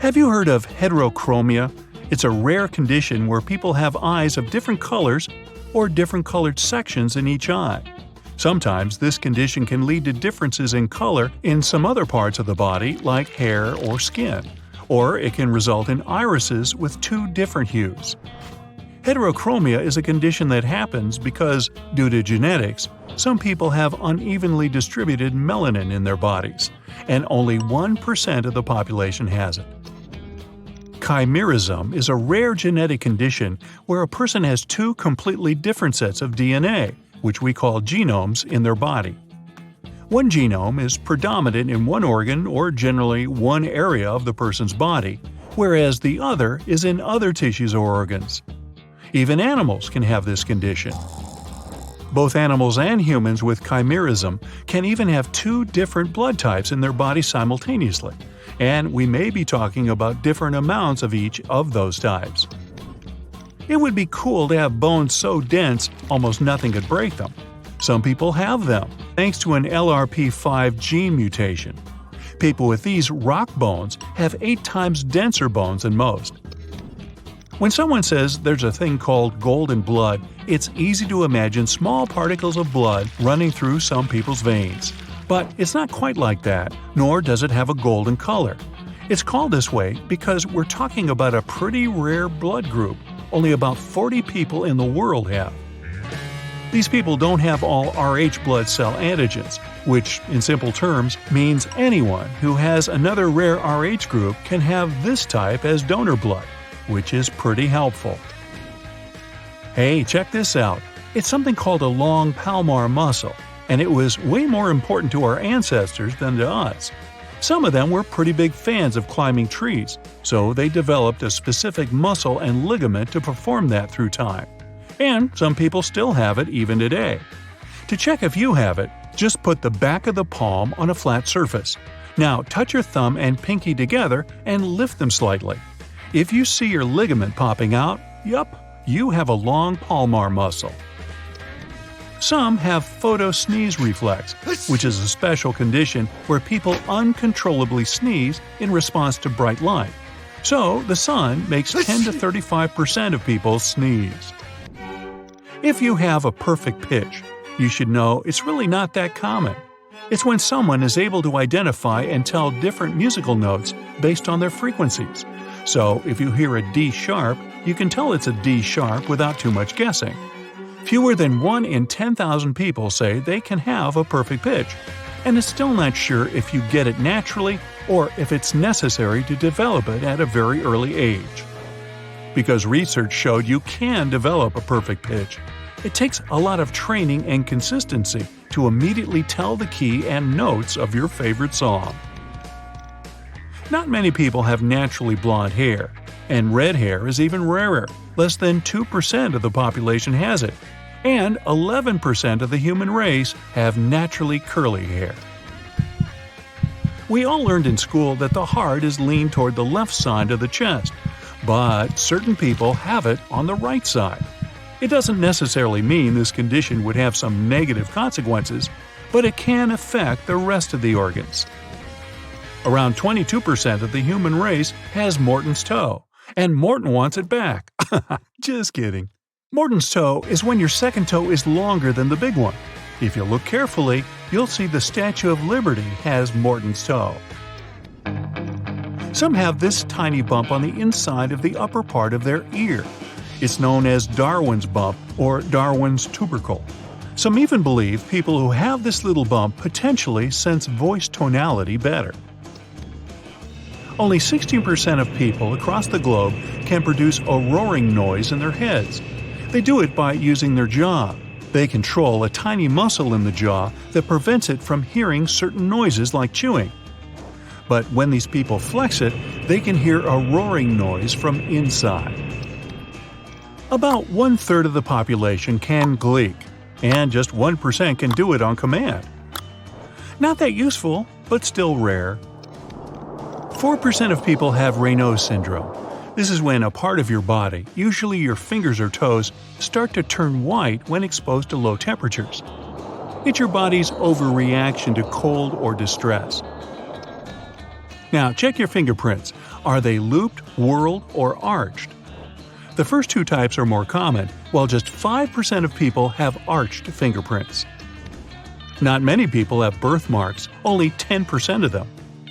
Have you heard of heterochromia? It's a rare condition where people have eyes of different colors or different colored sections in each eye. Sometimes this condition can lead to differences in color in some other parts of the body like hair or skin, or it can result in irises with two different hues. Heterochromia is a condition that happens because, due to genetics, some people have unevenly distributed melanin in their bodies, and only 1% of the population has it. Chimerism is a rare genetic condition where a person has two completely different sets of DNA, which we call genomes, in their body. One genome is predominant in one organ or generally one area of the person's body, whereas the other is in other tissues or organs. Even animals can have this condition. Both animals and humans with chimerism can even have two different blood types in their body simultaneously, and we may be talking about different amounts of each of those types. It would be cool to have bones so dense almost nothing could break them. Some people have them, thanks to an LRP5 gene mutation. People with these rock bones have 8 times denser bones than most. When someone says there's a thing called golden blood, it's easy to imagine small particles of blood running through some people's veins. But it's not quite like that, nor does it have a golden color. It's called this way because we're talking about a pretty rare blood group only about 40 people in the world have. These people don't have all Rh blood cell antigens, which, in simple terms, means anyone who has another rare Rh group can have this type as donor blood, which is pretty helpful. Hey, check this out. It's something called a long palmar muscle, and it was way more important to our ancestors than to us. Some of them were pretty big fans of climbing trees, so they developed a specific muscle and ligament to perform that through time. And some people still have it even today. To check if you have it, just put the back of the palm on a flat surface. Now touch your thumb and pinky together and lift them slightly. If you see your ligament popping out, yup, you have a long palmar muscle. Some have photosneeze reflex, which is a special condition where people uncontrollably sneeze in response to bright light. So, the sun makes 10 to 35% of people sneeze. If you have a perfect pitch, you should know it's really not that common. It's when someone is able to identify and tell different musical notes based on their frequencies. So, if you hear a D sharp, you can tell it's a D sharp without too much guessing. Fewer than 1 in 10,000 people say they can have a perfect pitch, and it's still not sure if you get it naturally or if it's necessary to develop it at a very early age. Because research showed you can develop a perfect pitch, it takes a lot of training and consistency to immediately tell the key and notes of your favorite song. Not many people have naturally blonde hair, and red hair is even rarer. Less than 2% of the population has it, and 11% of the human race have naturally curly hair. We all learned in school that the heart is leaned toward the left side of the chest, but certain people have it on the right side. It doesn't necessarily mean this condition would have some negative consequences, but it can affect the rest of the organs. Around 22% of the human race has Morton's toe, and Morton wants it back. Just kidding. Morton's toe is when your second toe is longer than the big one. If you look carefully, you'll see the Statue of Liberty has Morton's toe. Some have this tiny bump on the inside of the upper part of their ear. It's known as Darwin's bump or Darwin's tubercle. Some even believe people who have this little bump potentially sense voice tonality better. Only 16% of people across the globe can produce a roaring noise in their heads. They do it by using their jaw. They control a tiny muscle in the jaw that prevents it from hearing certain noises like chewing. But when these people flex it, they can hear a roaring noise from inside. About 1/3 of the population can gleek, and just 1% can do it on command. Not that useful, but still rare. 4% of people have Raynaud's syndrome. This is when a part of your body, usually your fingers or toes, start to turn white when exposed to low temperatures. It's your body's overreaction to cold or distress. Now, check your fingerprints. Are they looped, whorled, or arched? The first two types are more common, while just 5% of people have arched fingerprints. Not many people have birthmarks, only 10% of them.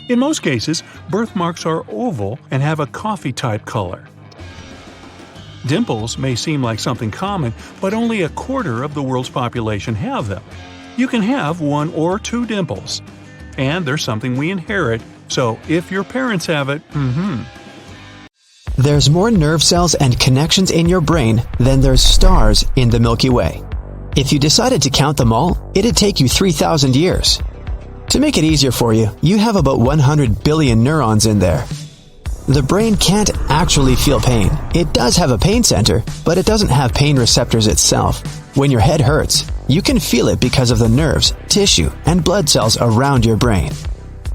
In most cases, birthmarks are oval and have a coffee-type color. Dimples may seem like something common, but only a quarter of the world's population have them. You can have 1 or 2 dimples. And they're something we inherit, so if your parents have it, There's more nerve cells and connections in your brain than there's stars in the Milky Way. If you decided to count them all, it'd take you 3,000 years. To make it easier for you, you have about 100 billion neurons in there. The brain can't actually feel pain. It does have a pain center, but it doesn't have pain receptors itself. When your head hurts, you can feel it because of the nerves, tissue, and blood cells around your brain.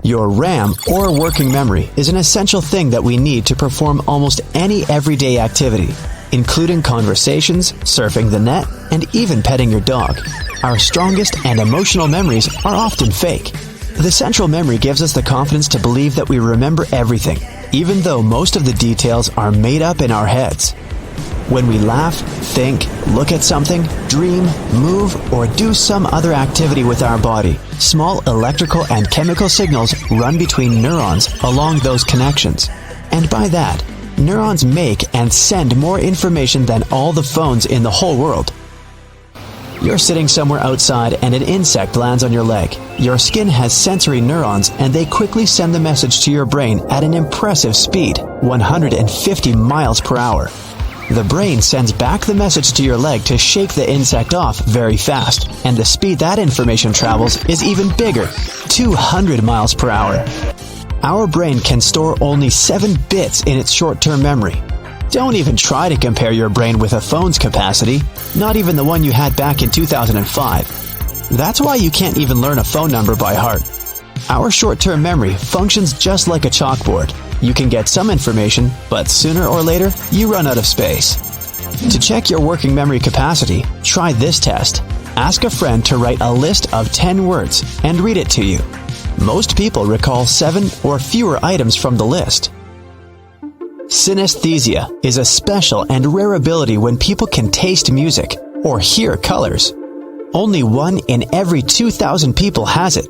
Your RAM, or working memory, is an essential thing that we need to perform almost any everyday activity, including conversations, surfing the net, and even petting your dog. Our strongest and emotional memories are often fake. The central memory gives us the confidence to believe that we remember everything, even though most of the details are made up in our heads. When we laugh, think, look at something, dream, move, or do some other activity with our body, small electrical and chemical signals run between neurons along those connections. And by that, neurons make and send more information than all the phones in the whole world. You're sitting somewhere outside and an insect lands on your leg. Your skin has sensory neurons and they quickly send the message to your brain at an impressive speed, 150 miles per hour. The brain sends back the message to your leg to shake the insect off very fast, and the speed that information travels is even bigger, 200 miles per hour. Our brain can store only 7 bits in its short-term memory. Don't even try to compare your brain with a phone's capacity, not even the one you had back in 2005. That's why you can't even learn a phone number by heart. Our short-term memory functions just like a chalkboard. You can get some information, but sooner or later, you run out of space. To check your working memory capacity, try this test. Ask a friend to write a list of 10 words and read it to you. Most people recall 7 or fewer items from the list. Synesthesia is a special and rare ability when people can taste music or hear colors. Only 1 in every 2,000 people has it.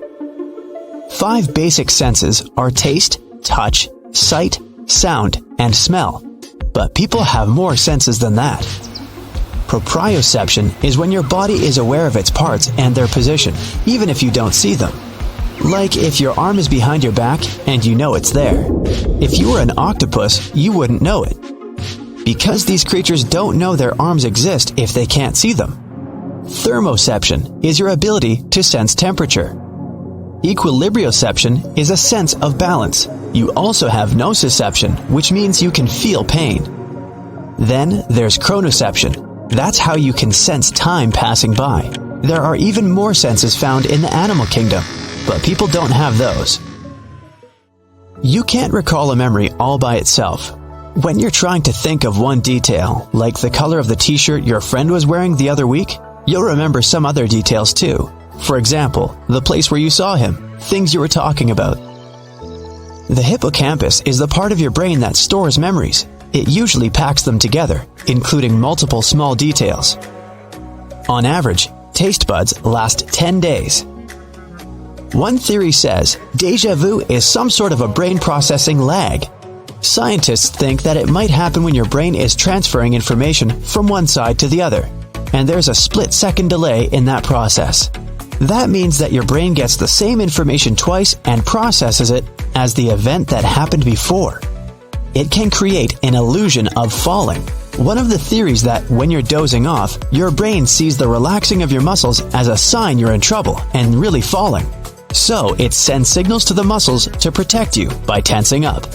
5 basic senses are taste, touch, sight, sound, and smell. But people have more senses than that. Proprioception is when your body is aware of its parts and their position, even if you don't see them. Like if your arm is behind your back and you know it's there. If you were an octopus, you wouldn't know it. Because these creatures don't know their arms exist if they can't see them. Thermoception is your ability to sense temperature. Equilibrioception is a sense of balance. You also have nociception, which means you can feel pain. Then there's chronoception. That's how you can sense time passing by. There are even more senses found in the animal kingdom, but people don't have those. You can't recall a memory all by itself. When you're trying to think of one detail, like the color of the t-shirt your friend was wearing the other week, you'll remember some other details too. For example, the place where you saw him, things you were talking about. The hippocampus is the part of your brain that stores memories. It usually packs them together, including multiple small details. On average, taste buds last 10 days. One theory says déjà vu is some sort of a brain processing lag. Scientists think that it might happen when your brain is transferring information from one side to the other, and there's a split-second delay in that process. That means that your brain gets the same information twice and processes it as the event that happened before. It can create an illusion of falling. One of the theories that when you're dozing off, your brain sees the relaxing of your muscles as a sign you're in trouble and really falling. So it sends signals to the muscles to protect you by tensing up.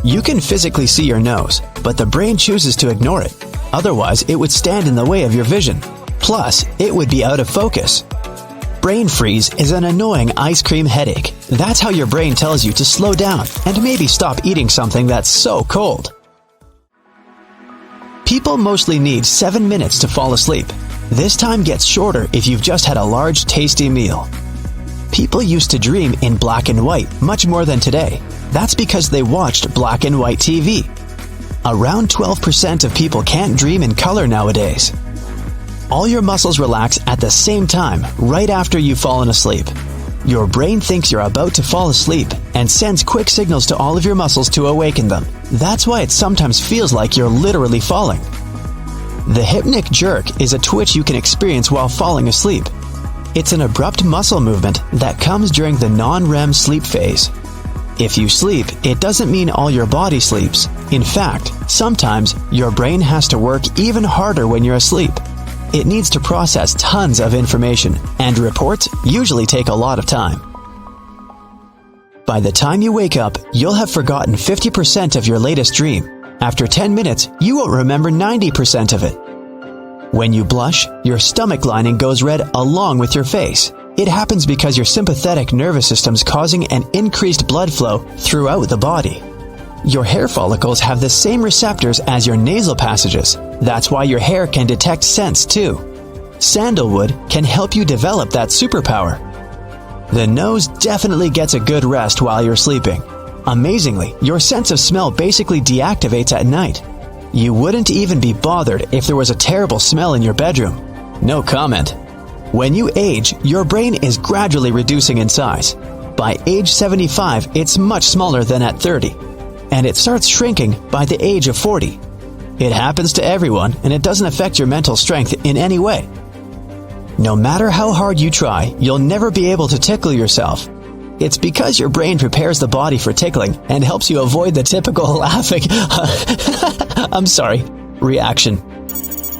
You can physically see your nose, but the brain chooses to ignore it. Otherwise, it would stand in the way of your vision. Plus, it would be out of focus. Brain freeze is an annoying ice cream headache. That's how your brain tells you to slow down and maybe stop eating something that's so cold. People mostly need 7 minutes to fall asleep. This time gets shorter if you've just had a large, tasty meal. People used to dream in black and white much more than today. That's because they watched black and white TV. Around 12% of people can't dream in color nowadays. All your muscles relax at the same time right after you've fallen asleep. Your brain thinks you're about to fall asleep and sends quick signals to all of your muscles to awaken them. That's why it sometimes feels like you're literally falling. The hypnic jerk is a twitch you can experience while falling asleep. It's an abrupt muscle movement that comes during the non-REM sleep phase. If you sleep, it doesn't mean all your body sleeps. In fact, sometimes your brain has to work even harder when you're asleep. It needs to process tons of information, and reports usually take a lot of time. By the time you wake up, you'll have forgotten 50% of your latest dream. After 10 minutes, you won't remember 90% of it. When you blush, your stomach lining goes red along with your face. It happens because your sympathetic nervous system's causing an increased blood flow throughout the body. Your hair follicles have the same receptors as your nasal passages. That's why your hair can detect scents too. Sandalwood can help you develop that superpower. The nose definitely gets a good rest while you're sleeping. Amazingly, your sense of smell basically deactivates at night. You wouldn't even be bothered if there was a terrible smell in your bedroom. No comment. When you age, your brain is gradually reducing in size. By age 75, it's much smaller than at 30. And it starts shrinking by the age of 40. It happens to everyone, and it doesn't affect your mental strength in any way. No matter how hard you try, you'll never be able to tickle yourself. It's because your brain prepares the body for tickling and helps you avoid the typical laughing reaction.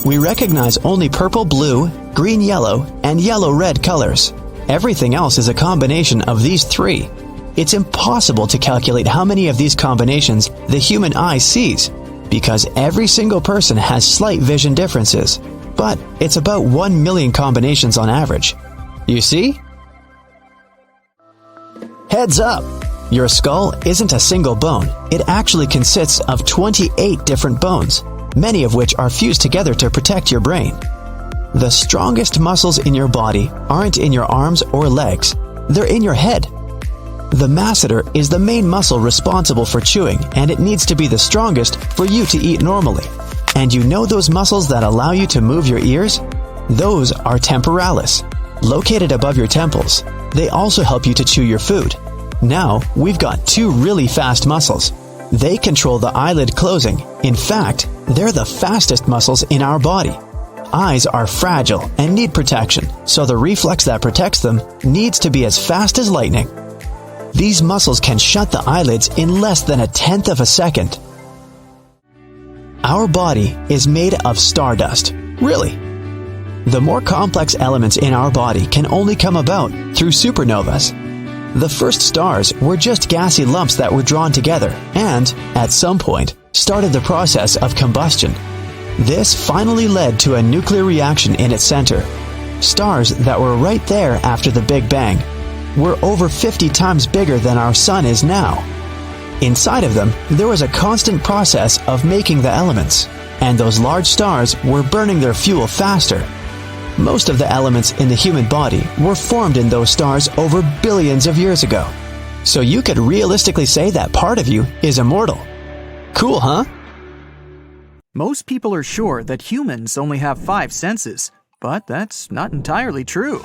We recognize only purple, blue, green, yellow, and yellow-red colors. Everything else is a combination of these three. It's impossible to calculate how many of these combinations the human eye sees, because every single person has slight vision differences, but it's about 1 million combinations on average. You see? Heads up! Your skull isn't a single bone. It actually consists of 28 different bones, many of which are fused together to protect your brain. The strongest muscles in your body aren't in your arms or legs. They're in your head. The masseter is the main muscle responsible for chewing, and it needs to be the strongest for you to eat normally. And you know those muscles that allow you to move your ears? Those are temporalis, located above your temples. They also help you to chew your food. Now, we've got two really fast muscles. They control the eyelid closing. In fact, they're the fastest muscles in our body. Eyes are fragile and need protection, so the reflex that protects them needs to be as fast as lightning. These muscles can shut the eyelids in less than 1/10 of a second. Our body is made of stardust. Really. The more complex elements in our body can only come about through supernovas. The first stars were just gassy lumps that were drawn together and, at some point, started the process of combustion. This finally led to a nuclear reaction in its center. Stars that were right there after the Big Bang were over 50 times bigger than our Sun is now. Inside of them, there was a constant process of making the elements, and those large stars were burning their fuel faster. Most of the elements in the human body were formed in those stars over billions of years ago. So you could realistically say that part of you is immortal. Cool, huh? Most people are sure that humans only have 5 senses, but that's not entirely true.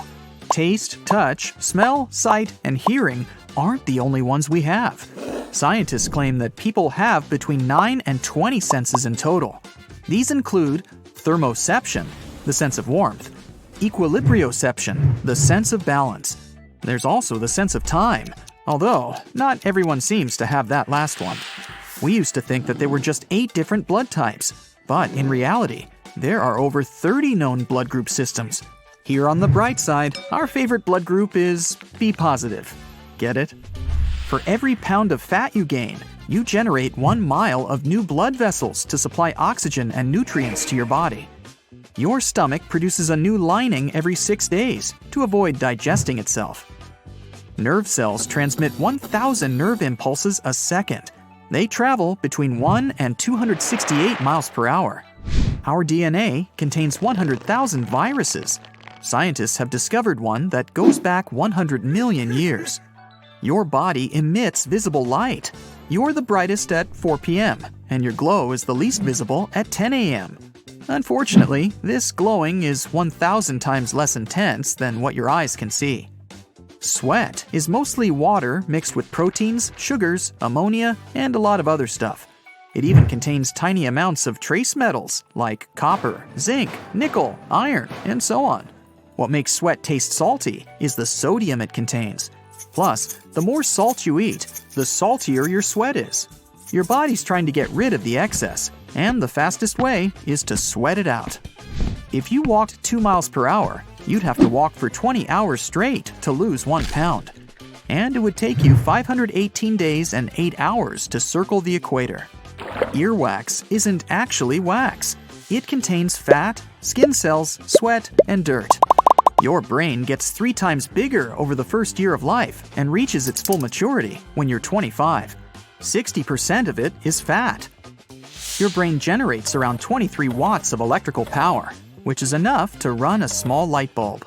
Taste, touch, smell, sight, and hearing aren't the only ones we have. Scientists claim that people have between 9 and 20 senses in total. These include thermoception, the sense of warmth, equilibrioception, the sense of balance. There's also the sense of time, although not everyone seems to have that last one. We used to think that there were just 8 different blood types, but in reality, there are over 30 known blood group systems. Here on the bright side, our favorite blood group is B positive. Get it? For every pound of fat you gain, you generate 1 mile of new blood vessels to supply oxygen and nutrients to your body. Your stomach produces a new lining every 6 days to avoid digesting itself. Nerve cells transmit 1,000 nerve impulses a second. They travel between 1 and 268 miles per hour. Our DNA contains 100,000 viruses. Scientists have discovered one that goes back 100 million years. Your body emits visible light. You're the brightest at 4 p.m., and your glow is the least visible at 10 a.m. Unfortunately, this glowing is 1,000 times less intense than what your eyes can see. Sweat is mostly water mixed with proteins, sugars, ammonia, and a lot of other stuff. It even contains tiny amounts of trace metals like copper, zinc, nickel, iron, and so on. What makes sweat taste salty is the sodium it contains. Plus, the more salt you eat, the saltier your sweat is. Your body's trying to get rid of the excess, and the fastest way is to sweat it out. If you walked 2 miles per hour, you'd have to walk for 20 hours straight to lose 1 pound. And it would take you 518 days and 8 hours to circle the equator. Earwax isn't actually wax. It contains fat, skin cells, sweat, and dirt. Your brain gets 3 times bigger over the first year of life and reaches its full maturity when you're 25. 60% of it is fat. Your brain generates around 23 watts of electrical power, which is enough to run a small light bulb.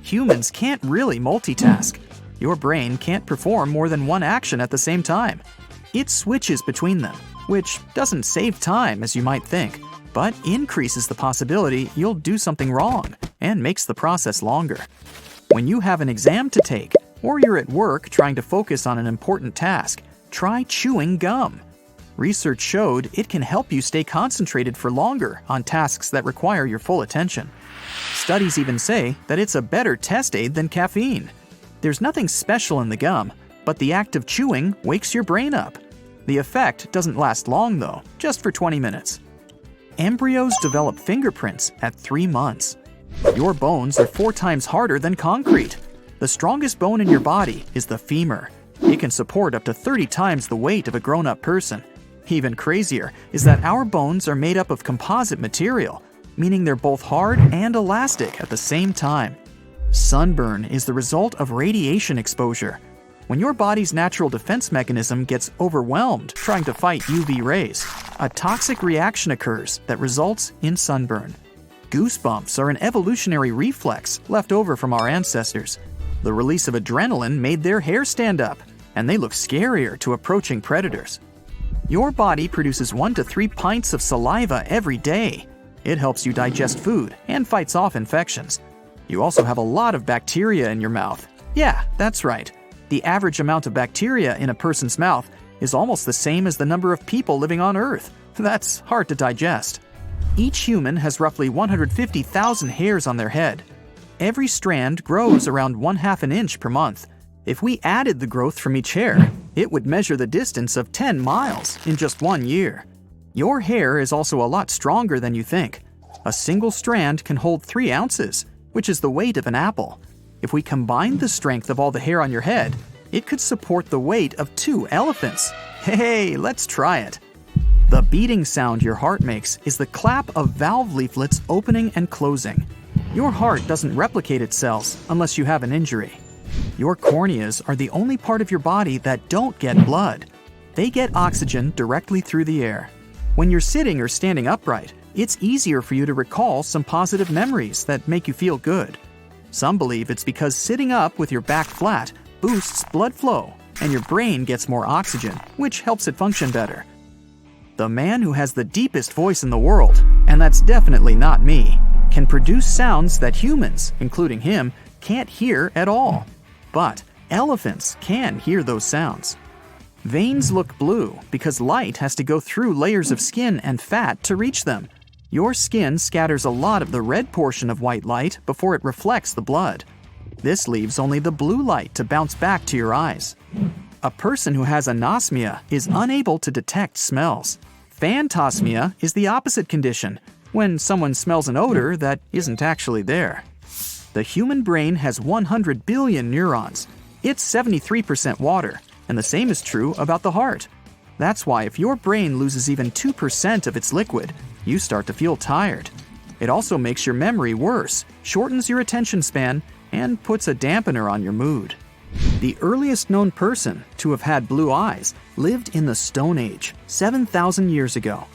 Humans can't really multitask. Your brain can't perform more than one action at the same time. It switches between them, which doesn't save time as you might think, but increases the possibility you'll do something wrong and makes the process longer. When you have an exam to take, or you're at work trying to focus on an important task, try chewing gum. Research showed it can help you stay concentrated for longer on tasks that require your full attention. Studies even say that it's a better test aid than caffeine. There's nothing special in the gum, but the act of chewing wakes your brain up. The effect doesn't last long though, just for 20 minutes. Embryos develop fingerprints at 3 months. Your bones are 4 times harder than concrete. The strongest bone in your body is the femur. It can support up to 30 times the weight of a grown-up person. Even crazier is that our bones are made up of composite material, meaning they're both hard and elastic at the same time. Sunburn is the result of radiation exposure. When your body's natural defense mechanism gets overwhelmed trying to fight UV rays, a toxic reaction occurs that results in sunburn. Goosebumps are an evolutionary reflex left over from our ancestors. The release of adrenaline made their hair stand up, and they look scarier to approaching predators. Your body produces 1 to 3 pints of saliva every day. It helps you digest food and fights off infections. You also have a lot of bacteria in your mouth. Yeah, that's right. The average amount of bacteria in a person's mouth is almost the same as the number of people living on Earth. That's hard to digest. Each human has roughly 150,000 hairs on their head. Every strand grows around 1/2 an inch per month. If we added the growth from each hair, it would measure the distance of 10 miles in just 1 year. Your hair is also a lot stronger than you think. A single strand can hold 3 ounces, which is the weight of an apple. If we combined the strength of all the hair on your head, it could support the weight of 2 elephants. Hey, let's try it. The beating sound your heart makes is the clap of valve leaflets opening and closing. Your heart doesn't replicate its cells unless you have an injury. Your corneas are the only part of your body that don't get blood. They get oxygen directly through the air. When you're sitting or standing upright, it's easier for you to recall some positive memories that make you feel good. Some believe it's because sitting up with your back flat boosts blood flow, and your brain gets more oxygen, which helps it function better. The man who has the deepest voice in the world, and that's definitely not me, can produce sounds that humans, including him, can't hear at all. But elephants can hear those sounds. Veins look blue because light has to go through layers of skin and fat to reach them. Your skin scatters a lot of the red portion of white light before it reflects the blood. This leaves only the blue light to bounce back to your eyes. A person who has anosmia is unable to detect smells. Phantosmia is the opposite condition, when someone smells an odor that isn't actually there. The human brain has 100 billion neurons. It's 73% water, and the same is true about the heart. That's why if your brain loses even 2% of its liquid, you start to feel tired. It also makes your memory worse, shortens your attention span, and puts a dampener on your mood. The earliest known person to have had blue eyes lived in the Stone Age, 7,000 years ago.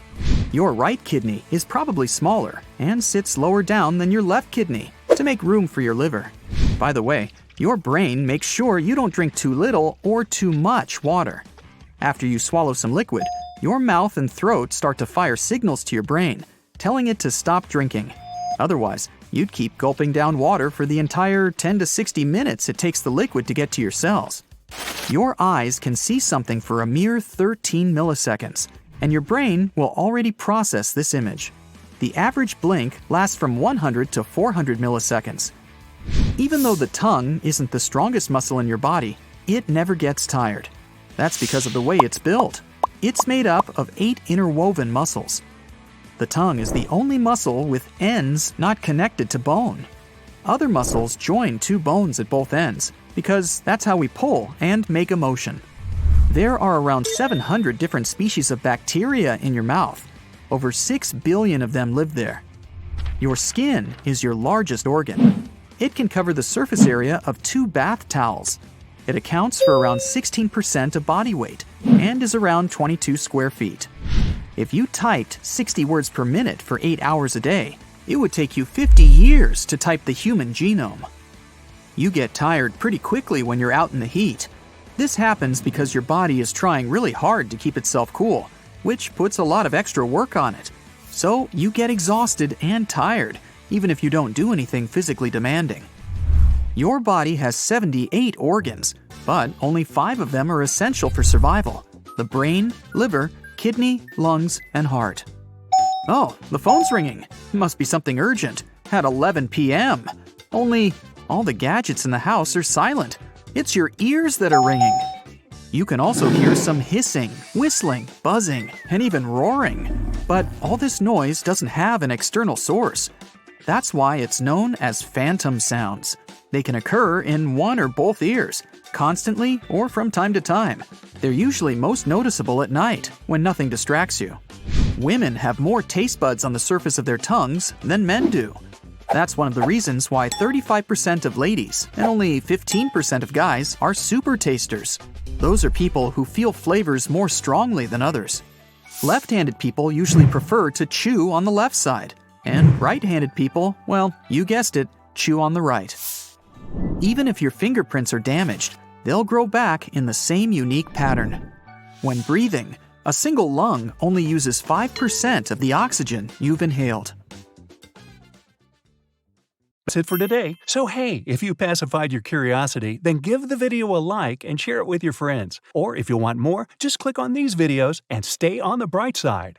Your right kidney is probably smaller and sits lower down than your left kidney to make room for your liver. By the way, Your brain makes sure you don't drink too little or too much water. After you swallow some liquid, your mouth and throat start to fire signals to your brain, telling it to stop drinking. Otherwise, you'd keep gulping down water for the entire 10 to 60 minutes it takes the liquid to get to your cells. Your eyes can see something for a mere 13 milliseconds, and your brain will already process this image. The average blink lasts from 100 to 400 milliseconds. Even though the tongue isn't the strongest muscle in your body, it never gets tired. That's because of the way it's built. It's made up of 8 interwoven muscles. The tongue is the only muscle with ends not connected to bone. Other muscles join 2 bones at both ends because that's how we pull and make a motion. There are around 700 different species of bacteria in your mouth. Over 6 billion of them live there. Your skin is your largest organ. It can cover the surface area of 2 bath towels. It accounts for around 16% of body weight and is around 22 square feet. If you typed 60 words per minute for 8 hours a day, it would take you 50 years to type the human genome. You get tired pretty quickly when you're out in the heat. This happens because your body is trying really hard to keep itself cool, which puts a lot of extra work on it. So you get exhausted and tired, even if you don't do anything physically demanding. Your body has 78 organs, but only 5 of them are essential for survival: the brain, liver, kidney, lungs, and heart. Oh, the phone's ringing. Must be something urgent. At 11 p.m. Only all the gadgets in the house are silent. It's your ears that are ringing. You can also hear some hissing, whistling, buzzing, and even roaring. But all this noise doesn't have an external source. That's why it's known as phantom sounds. They can occur in one or both ears, constantly or from time to time. They're usually most noticeable at night, when nothing distracts you. Women have more taste buds on the surface of their tongues than men do. That's one of the reasons why 35% of ladies and only 15% of guys are super tasters. Those are people who feel flavors more strongly than others. Left-handed people usually prefer to chew on the left side, and right-handed people, well, you guessed it, chew on the right. Even if your fingerprints are damaged, they'll grow back in the same unique pattern. When breathing, a single lung only uses 5% of the oxygen you've inhaled. That's it for today. So hey, if you pacified your curiosity, then give the video a like and share it with your friends. Or if you want more, just click on these videos and stay on the bright side.